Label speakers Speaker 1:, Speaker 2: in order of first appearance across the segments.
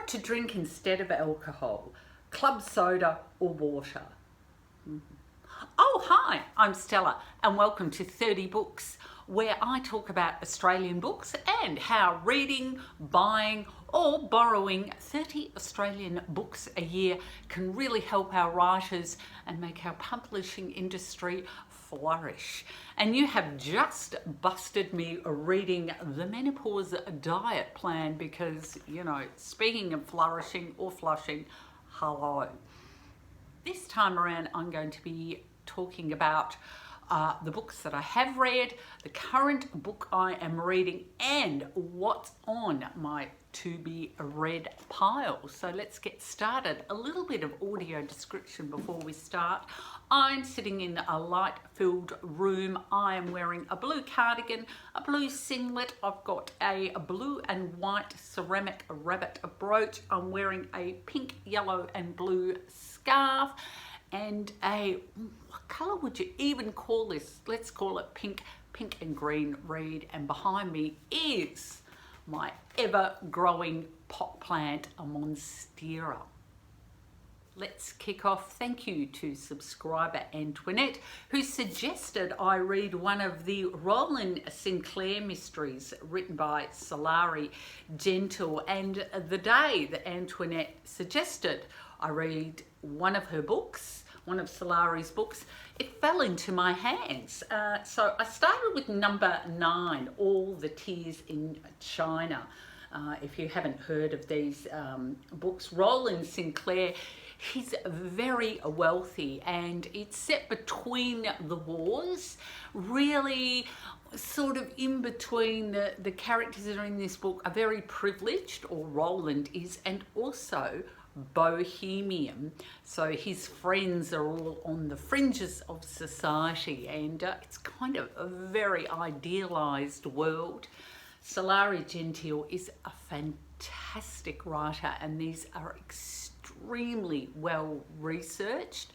Speaker 1: What to drink instead of alcohol? Club soda or water? Oh, hi, I'm Stella and welcome to 30 Books, where I talk about Australian books and how reading, buying or borrowing 30 Australian books a year can really help our writers and make our publishing industry flourish. And you have just busted me reading the menopause diet plan because, you know, speaking of flourishing or flushing, hello. This time around I'm going to be talking about the books that I have read, the current book I am reading, and what's on my to be read pile. So let's get started. A little bit of audio description before we start. I'm sitting in a light-filled room. I am wearing a blue cardigan, a blue singlet. I've got a blue and white ceramic rabbit brooch. I'm wearing a pink, yellow and blue scarf and what colour would you even call this? Let's call it pink and green reed. And behind me is my ever-growing pot plant, a monstera. Let's kick off. Thank you to subscriber Antoinette, who suggested I read one of the Rowland Sinclair Mysteries written by Sulari Gentill. And the day that Antoinette suggested I read one of her books, one of Sulari's books, it fell into my hands. So I started with number 9, All the Tears in China. If you haven't heard of these books, Rowland Sinclair, he's very wealthy and it's set between the wars, really sort of in between. The characters that are in this book are very privileged, or Rowland is, and also bohemian. So his friends are all on the fringes of society, and it's kind of a very idealized world. Sulari Gentill is a fantastic writer, and these are extremely well researched,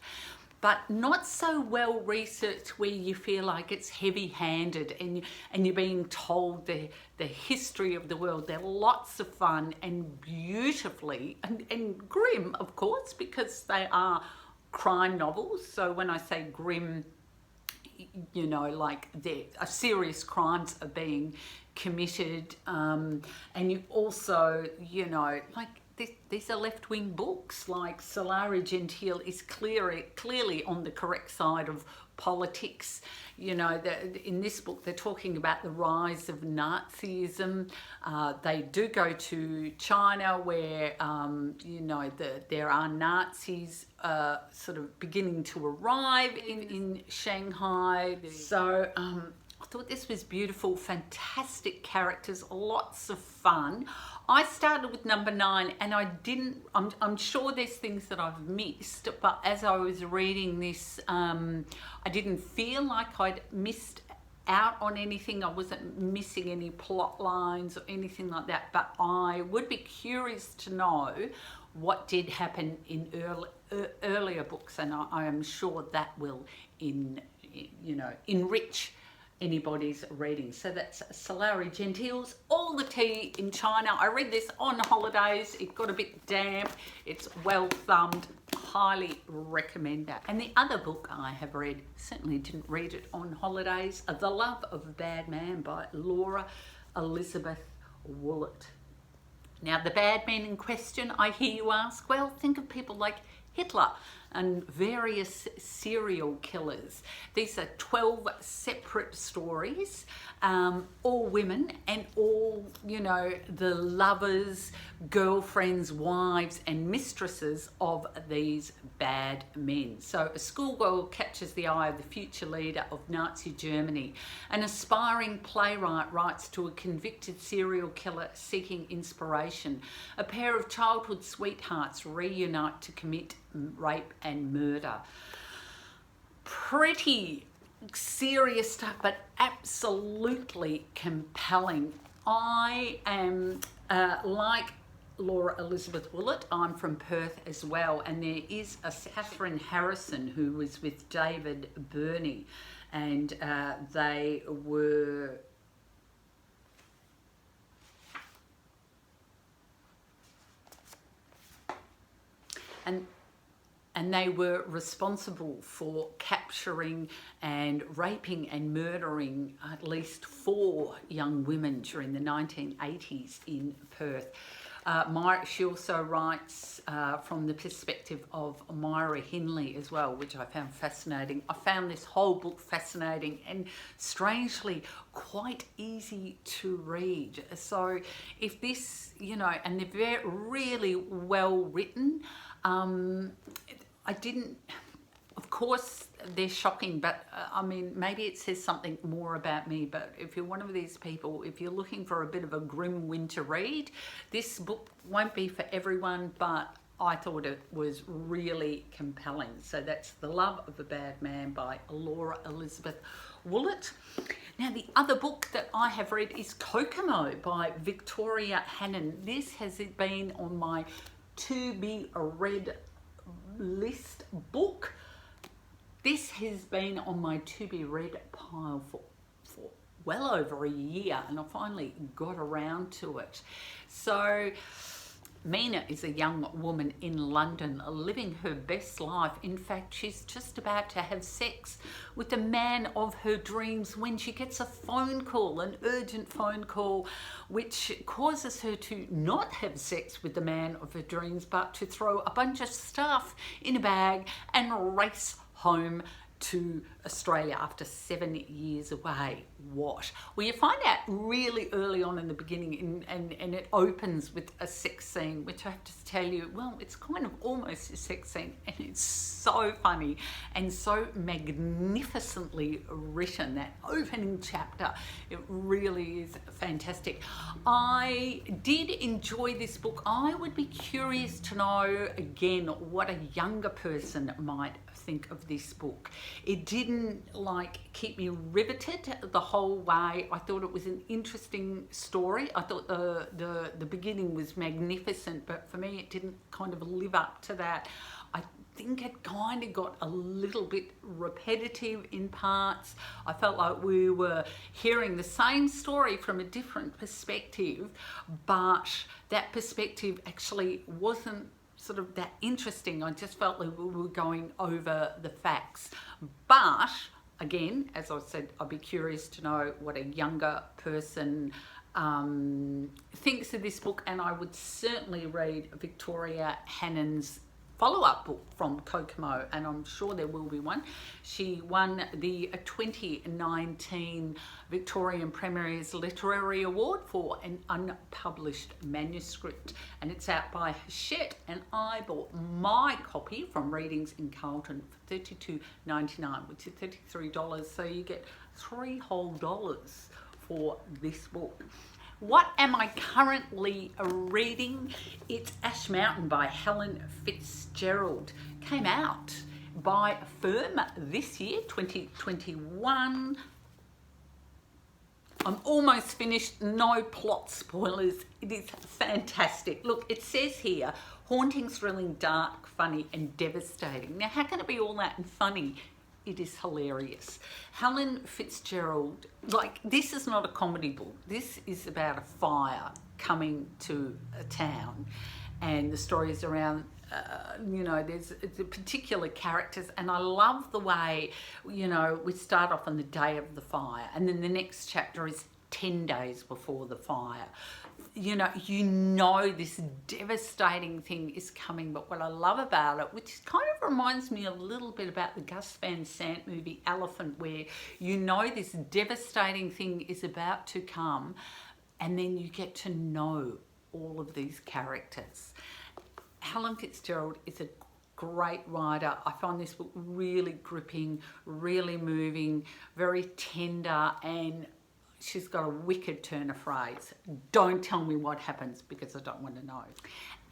Speaker 1: but not so well researched where you feel like it's heavy-handed and you're being told the history of the world. They're lots of fun and beautifully and grim, of course, because they are crime novels. So when I say grim, you know, like serious crimes are being committed, and you also, you know, like these are left-wing books. Like Sulari Gentill is clearly on the correct side of politics. You know, in this book they're talking about the rise of Nazism. They do go to China where you know, there are Nazis sort of beginning to arrive in Shanghai. So I thought this was beautiful, fantastic characters, lots of fun. I started with number 9 and I'm sure there's things that I've missed, but as I was reading this, I didn't feel like I'd missed out on anything. I wasn't missing any plot lines or anything like that, but I would be curious to know what did happen in earlier books, and I am sure that will enrich anybody's reading. So that's Sulari Gentill's All the Tea in China. I read this on holidays. It got a bit damp. It's well thumbed. Highly recommend that. And the other book I have read, certainly didn't read it on holidays, The Love of a Bad Man by Laura Elizabeth Woollett. Now, the bad men in question, I hear you ask, well, think of people like Hitler and various serial killers. These are 12 separate stories, all women and all, you know, the lovers, girlfriends, wives and mistresses of these bad men. So a schoolgirl catches the eye of the future leader of Nazi Germany. An aspiring playwright writes to a convicted serial killer seeking inspiration. A pair of childhood sweethearts reunite to commit rape and murder. Pretty serious stuff, but absolutely compelling. I am like Laura Elizabeth Woollett, I'm from Perth as well, and there is a Catherine Harrison who was with David Burney, and they were and they were responsible for capturing and raping and murdering at least 4 young women during the 1980s in Perth. She also writes from the perspective of Myra Hindley as well, which I found fascinating. I found this whole book fascinating and strangely quite easy to read. So if this, you know, and they're really well written. Of course, they're shocking, but I mean, maybe it says something more about me. But if you're one of these people, if you're looking for a bit of a grim winter read, this book won't be for everyone, but I thought it was really compelling. So that's The Love of a Bad Man by Laura Elizabeth Woollett. Now, the other book that I have read is Kokomo by Victoria Hannan. This has been on my to be read list book. This has been on my to be read pile for well over a year, and I finally got around to it. So Mina is a young woman in London living her best life. In fact, she's just about to have sex with the man of her dreams when she gets a phone call, an urgent phone call, which causes her to not have sex with the man of her dreams, but to throw a bunch of stuff in a bag and race home to Australia after 7 years away. What? Well, you find out really early on in the beginning, and it opens with a sex scene, which I have to tell you, well, it's kind of almost a sex scene, and it's so funny and so magnificently written. That opening chapter, it really is fantastic. I did enjoy this book. I would be curious to know, again, what a younger person might think of this book. It didn't keep me riveted the whole way. I thought it was an interesting story. I thought the beginning was magnificent, but for me it didn't kind of live up to that. I think it kind of got a little bit repetitive in parts. I felt like we were hearing the same story from a different perspective, but that perspective actually wasn't sort of that interesting. I just felt like we were going over the facts. But again, as I said, I'd be curious to know what a younger person thinks of this book, and I would certainly read Victoria Hannan's follow-up book from Kokomo, and I'm sure there will be one. She won the 2019 Victorian Premier's Literary Award for an unpublished manuscript, and it's out by Hachette, and I bought my copy from Readings in Carlton for $32.99, which is $33, so you get $3 whole for this book. What am I currently reading? It's Ash Mountain by Helen Fitzgerald. Came out by Firm this year, 2021. I'm almost finished, no plot spoilers. It is fantastic. Look, it says here, haunting, thrilling, dark, funny and devastating. Now, how can it be all that and funny? It is hilarious. Helen Fitzgerald, this is not a comedy book. This is about a fire coming to a town, and the story is around, there's the particular characters, and I love the way, we start off on the day of the fire, and then the next chapter is 10 days before the fire. You know this devastating thing is coming, but what I love about it, which kind of reminds me a little bit about the Gus Van Sant movie Elephant, where this devastating thing is about to come, and then you get to know all of these characters. Helen Fitzgerald is a great writer. I find this book really gripping, really moving, very tender, and she's got a wicked turn of phrase. Don't tell me what happens because I don't want to know.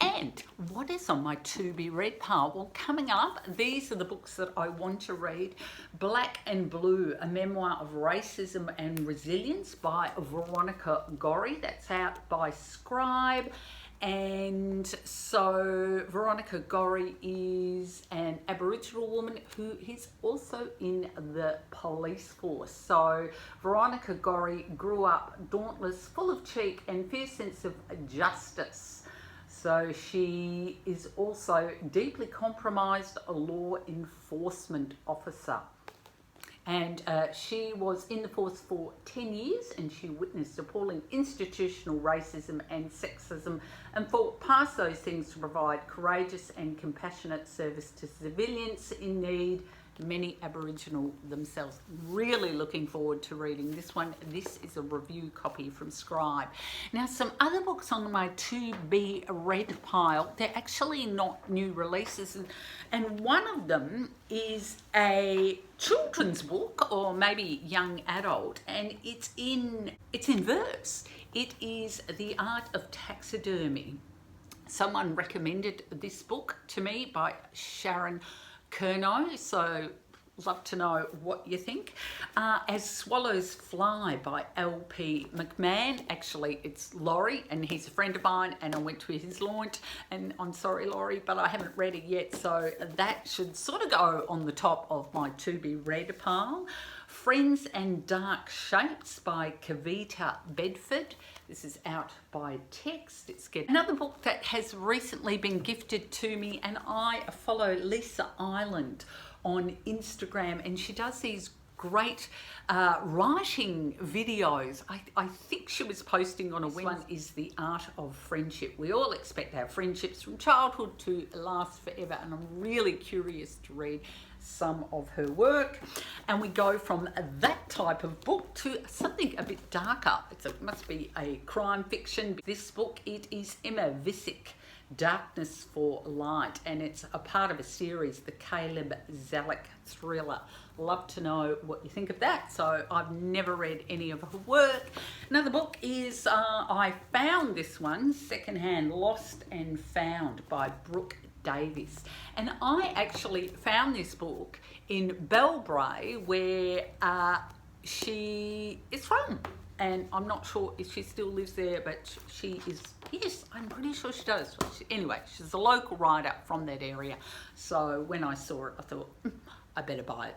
Speaker 1: And what is on my to be read pile? Well, coming up, these are the books that I want to read. Black and Blue, a memoir of racism and resilience by Veronica Gorry. That's out by Scribe. And so Veronica Gorry is an Aboriginal woman who is also in the police force. So Veronica Gorry grew up dauntless, full of cheek and fierce sense of justice. So she is also deeply compromised a law enforcement officer. And she was in the force for 10 years and she witnessed appalling institutional racism and sexism and fought past those things to provide courageous and compassionate service to civilians in need, many Aboriginal themselves. Really looking forward to reading this one. This is a review copy from Scribe. Now, some other books on my to be read pile, they're actually not new releases, and one of them is a children's book or maybe young adult, and it's in verse. It is The Art of Taxidermy. Someone recommended this book to me by Sharon Kerno, so love to know what you think. As Swallows Fly by L.P. McMahon. Actually, it's Laurie, and he's a friend of mine, and I went to his launch, and I'm sorry, Laurie, but I haven't read it yet, so that should sort of go on the top of my to-be-read pile. Friends and Dark Shapes by Kavita Bedford. This is out by text. It's good. Another book that has recently been gifted to me, and I follow Lisa Island on Instagram, and she does these great writing videos. I think she was posting on a Wednesday. This one is The Art of Friendship. We all expect our friendships from childhood to last forever, and I'm really curious to read some of her work. And we go from that type of book to something a bit darker. It must be a crime fiction. This book, it is Emma Visick, Darkness for Light, and it's a part of a series, the Caleb Zalek thriller. Love to know what you think of that. So I've never read any of her work. Another book is, I found this one, Secondhand, Lost and Found by Brooke Davis. And I actually found this book in Belbray, where she is from. And I'm not sure if she still lives there, but she is, yes, I'm pretty sure she does. Anyway, she's a local writer from that area. So when I saw it, I thought, I better buy it.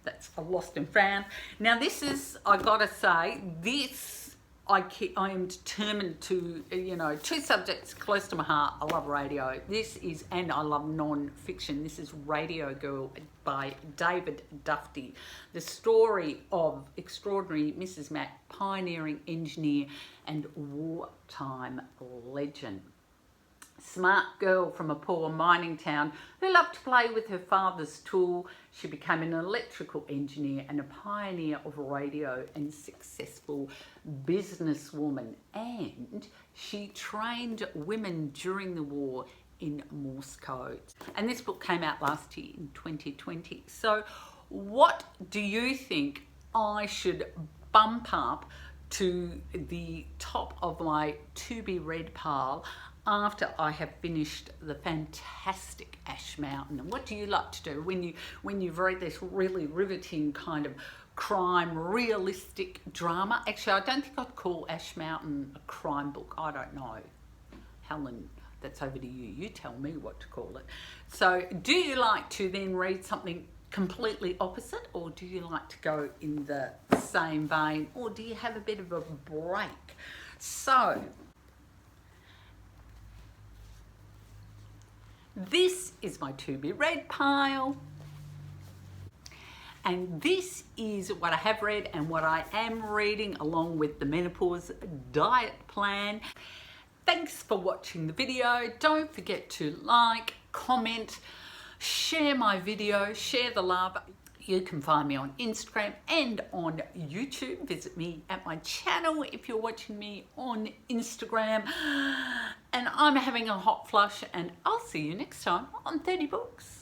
Speaker 1: That's a Lost and Found. Now this is, I gotta say, this, I am determined to, two subjects close to my heart. I love radio. This is, and I love non-fiction. This is Radio Girl by David Dufty. The story of extraordinary Mrs. Mac, pioneering engineer and wartime legend. Smart girl from a poor mining town who loved to play with her father's tool, she became an electrical engineer and a pioneer of radio and successful businesswoman. And she trained women during the war in Morse code. And this book came out last year in 2020. So what do you think I should bump up to the top of my to-be-read pile after I have finished the fantastic Ash Mountain? And what do you like to do when you've read this really riveting kind of crime, realistic drama? Actually, I don't think I'd call Ash Mountain a crime book. I don't know. Helen, that's over to you. You tell me what to call it. So do you like to then read something completely opposite, or do you like to go in the same vein, or do you have a bit of a break? So this is my to-be-read pile, and this is what I have read and what I am reading, along with the menopause diet plan. Thanks for watching the video. Don't forget to like, comment, share my video, share the love. You can find me on Instagram and on YouTube. Visit me at my channel if you're watching me on Instagram. And I'm having a hot flush, and I'll see you next time on 30 Books.